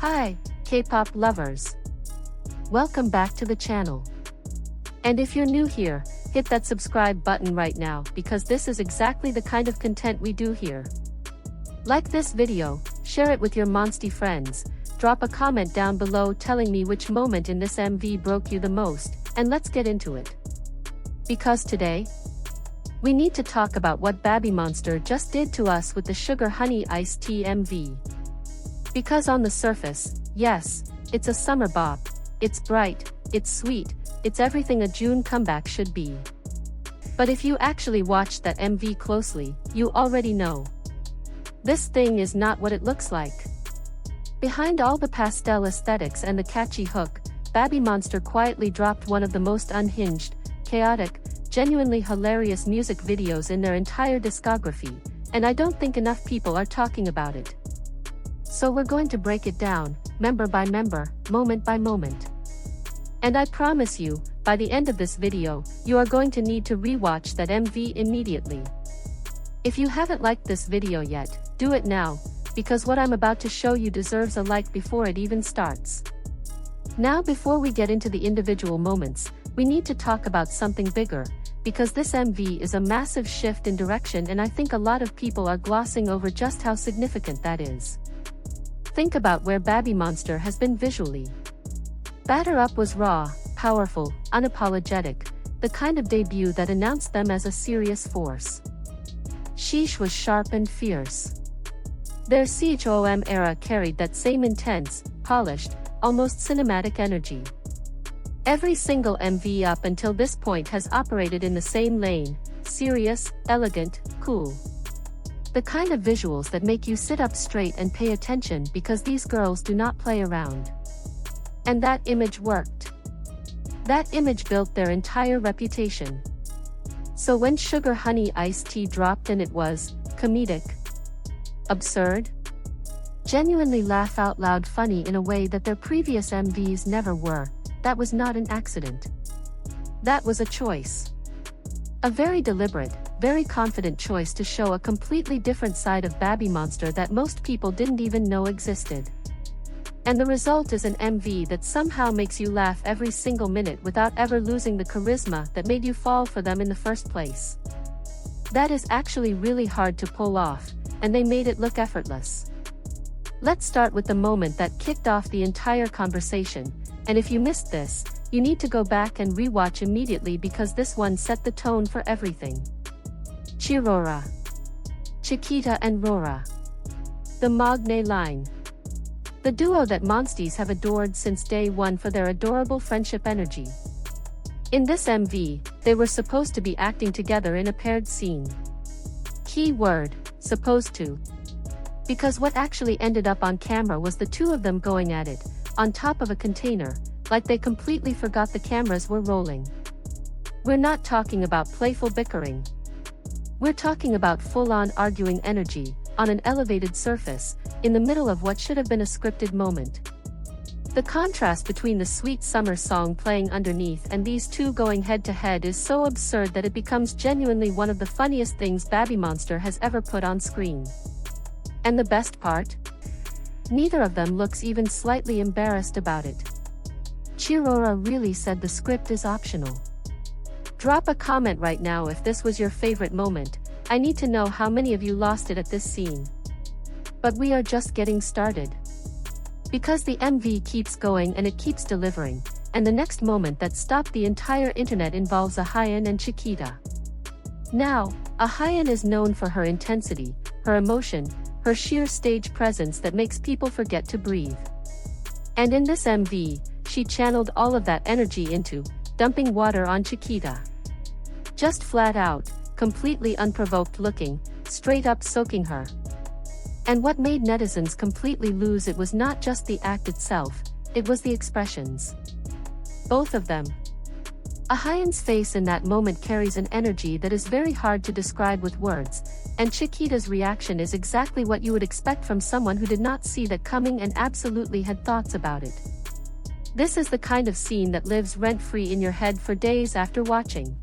Hi, K-pop lovers. Welcome back to the channel. And if you're new here, hit that subscribe button right now because this is exactly the kind of content we do here. Like this video, share it with your MONTIEZ friends, drop a comment down below telling me which moment in this MV broke you the most, and let's get into it. Because today, we need to talk about what BABYMONSTER just did to us with the Sugar Honey Iced Tea MV. Because on the surface, yes, it's a summer bop, it's bright, it's sweet, it's everything a June comeback should be. But if you actually watched that MV closely, you already know. This thing is not what it looks like. Behind all the pastel aesthetics and the catchy hook, BABYMONSTER quietly dropped one of the most unhinged, chaotic, genuinely hilarious music videos in their entire discography, and I don't think enough people are talking about it. So we're going to break it down, member by member, moment by moment. And I promise you, by the end of this video, you are going to need to rewatch that MV immediately. If you haven't liked this video yet, do it now, because what I'm about to show you deserves a like before it even starts. Now before we get into the individual moments, we need to talk about something bigger, because this MV is a massive shift in direction and I think a lot of people are glossing over just how significant that is. Think about where BABYMONSTER has been visually. Batter Up was raw, powerful, unapologetic, the kind of debut that announced them as a serious force. Sheesh was sharp and fierce. Their CHOM era carried that same intense, polished, almost cinematic energy. Every single MV up until this point has operated in the same lane, serious, elegant, cool. The kind of visuals that make you sit up straight and pay attention because these girls do not play around. And that image worked. That image built their entire reputation. So when Sugar Honey Iced Tea dropped and it was comedic, absurd, genuinely laugh out loud funny in a way that their previous MVs never were, that was not an accident. That was a choice. A very deliberate, very confident choice to show a completely different side of BABYMONSTER that most people didn't even know existed. And the result is an MV that somehow makes you laugh every single minute without ever losing the charisma that made you fall for them in the first place. That is actually really hard to pull off, and they made it look effortless. Let's start with the moment that kicked off the entire conversation, and if you missed this, you need to go back and rewatch immediately because this one set the tone for everything. Rora, Chiquita and Rora. The Magne line. The duo that MONTIEZ have adored since day one for their adorable friendship energy. In this MV, they were supposed to be acting together in a paired scene. Key word, supposed to. Because what actually ended up on camera was the two of them going at it, on top of a container, like they completely forgot the cameras were rolling. We're not talking about playful bickering. We're talking about full-on arguing energy, on an elevated surface, in the middle of what should have been a scripted moment. The contrast between the sweet summer song playing underneath and these two going head-to-head is so absurd that it becomes genuinely one of the funniest things BABYMONSTER has ever put on screen. And the best part? Neither of them looks even slightly embarrassed about it. Rora really said the script is optional. Drop a comment right now if this was your favorite moment. I need to know how many of you lost it at this scene. But we are just getting started. Because the MV keeps going and it keeps delivering, and the next moment that stopped the entire internet involves ahyeon and Chiquita. Now, ahyeon is known for her intensity, her emotion, her sheer stage presence that makes people forget to breathe. And in this MV, she channeled all of that energy into dumping water on Chiquita. Just flat out, completely unprovoked looking, straight up soaking her. And what made netizens completely lose it was not just the act itself, it was the expressions. Both of them. ahyeon's face in that moment carries an energy that is very hard to describe with words, and Chiquita's reaction is exactly what you would expect from someone who did not see that coming and absolutely had thoughts about it. This is the kind of scene that lives rent-free in your head for days after watching.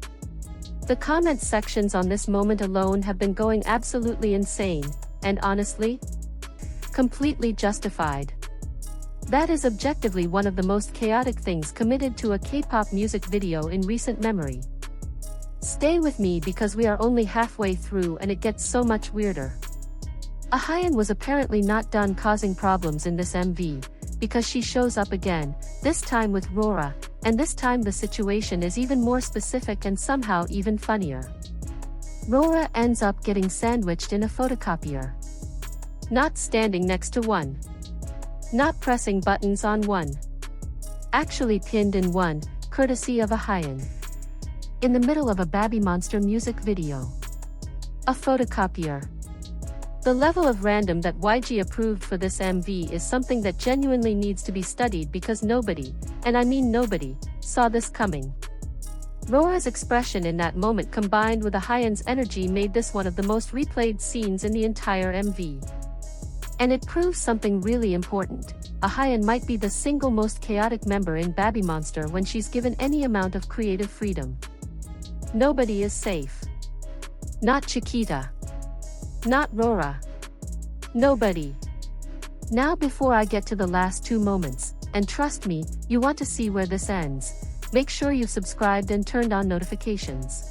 The comment sections on this moment alone have been going absolutely insane, and honestly, completely justified. That is objectively one of the most chaotic things committed to a K-pop music video in recent memory. Stay with me because we are only halfway through and it gets so much weirder. Ahyeon was apparently not done causing problems in this MV, because she shows up again, this time with Rora, and this time the situation is even more specific and somehow even funnier. Rora ends up getting sandwiched in a photocopier. Not standing next to one. Not pressing buttons on one. Actually pinned in one, courtesy of ahyeon. In the middle of a BABYMONSTER music video. A photocopier. The level of random that YG approved for this MV is something that genuinely needs to be studied because nobody, and I mean nobody, saw this coming. Rora's expression in that moment combined with ahyeon's energy made this one of the most replayed scenes in the entire MV. And it proves something really important. Ahyeon might be the single most chaotic member in BABYMONSTER when she's given any amount of creative freedom. Nobody is safe. Not Chiquita. Not Rora. Nobody. Now before I get to the last two moments, and trust me, you want to see where this ends, make sure you've subscribed and turned on notifications.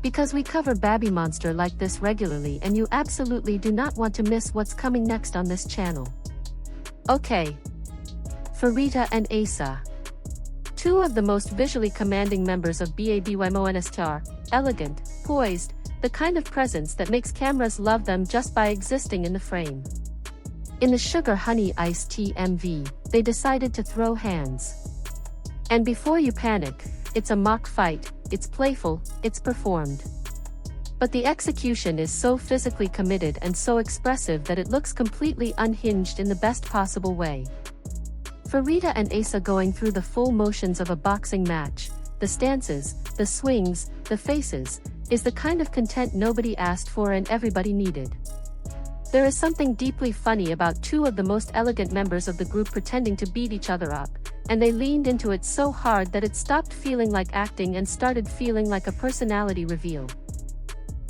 Because we cover BABYMONSTER like this regularly and you absolutely do not want to miss what's coming next on this channel. Okay. Pharita and ahyeon. Two of the most visually commanding members of BABYMONSTER, elegant, poised, the kind of presence that makes cameras love them just by existing in the frame. In the Sugar Honey Iced Tea MV, they decided to throw hands. And before you panic, it's a mock fight, it's playful, it's performed. But the execution is so physically committed and so expressive that it looks completely unhinged in the best possible way. Pharita and ahyeon going through the full motions of a boxing match, the stances, the swings, the faces, is the kind of content nobody asked for and everybody needed. There is something deeply funny about two of the most elegant members of the group pretending to beat each other up, and they leaned into it so hard that it stopped feeling like acting and started feeling like a personality reveal.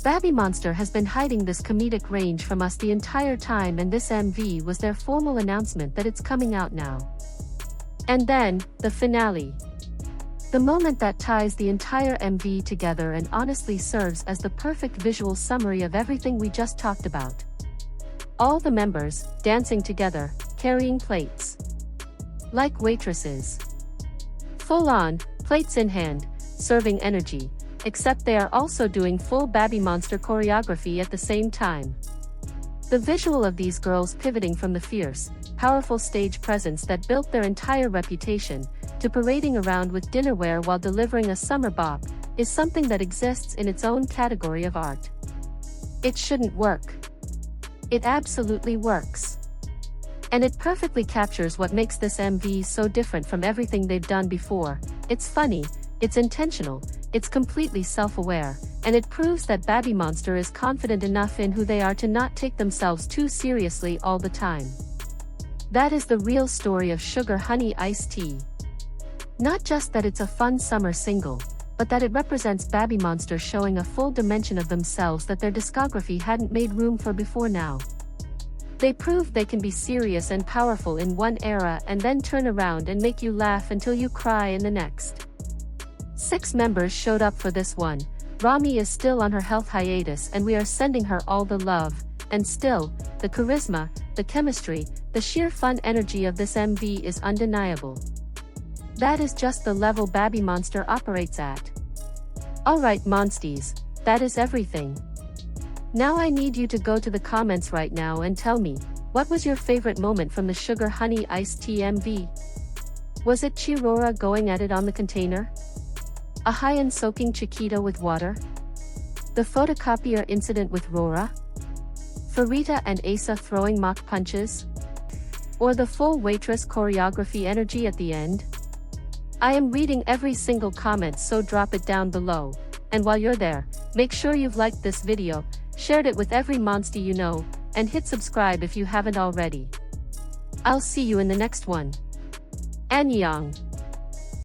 BABYMONSTER has been hiding this comedic range from us the entire time, and this MV was their formal announcement that it's coming out now. And then, the finale. The moment that ties the entire MV together and honestly serves as the perfect visual summary of everything we just talked about. All the members, dancing together, carrying plates. Like waitresses. Full on, plates in hand, serving energy, except they are also doing full BABYMONSTER choreography at the same time. The visual of these girls pivoting from the fierce, powerful stage presence that built their entire reputation, to parading around with dinnerware while delivering a summer bop, is something that exists in its own category of art. It shouldn't work. It absolutely works. And it perfectly captures what makes this MV so different from everything they've done before. It's funny, it's intentional, it's completely self-aware, and it proves that BABYMONSTER is confident enough in who they are to not take themselves too seriously all the time. That is the real story of Sugar Honey Iced Tea. Not just that it's a fun summer single, but that it represents BABYMONSTER showing a full dimension of themselves that their discography hadn't made room for before now. They proved they can be serious and powerful in one era and then turn around and make you laugh until you cry in the next. 6 members showed up for this one. Rami is still on her health hiatus and we are sending her all the love, and still, the charisma, the chemistry, the sheer fun energy of this MV is undeniable. That is just the level BABYMONSTER operates at. Alright MONTIEZ, that is everything. Now I need you to go to the comments right now and tell me, what was your favorite moment from the Sugar Honey Iced Tea MV? Was it Rora going at it on the container? Ahyeon soaking Chiquita with water? The photocopier incident with Rora? Pharita and ahyeon throwing mock punches? Or the full waitress choreography energy at the end? I am reading every single comment, so drop it down below. And while you're there, make sure you've liked this video, shared it with every monster you know, and hit subscribe if you haven't already. I'll see you in the next one. Annyeong.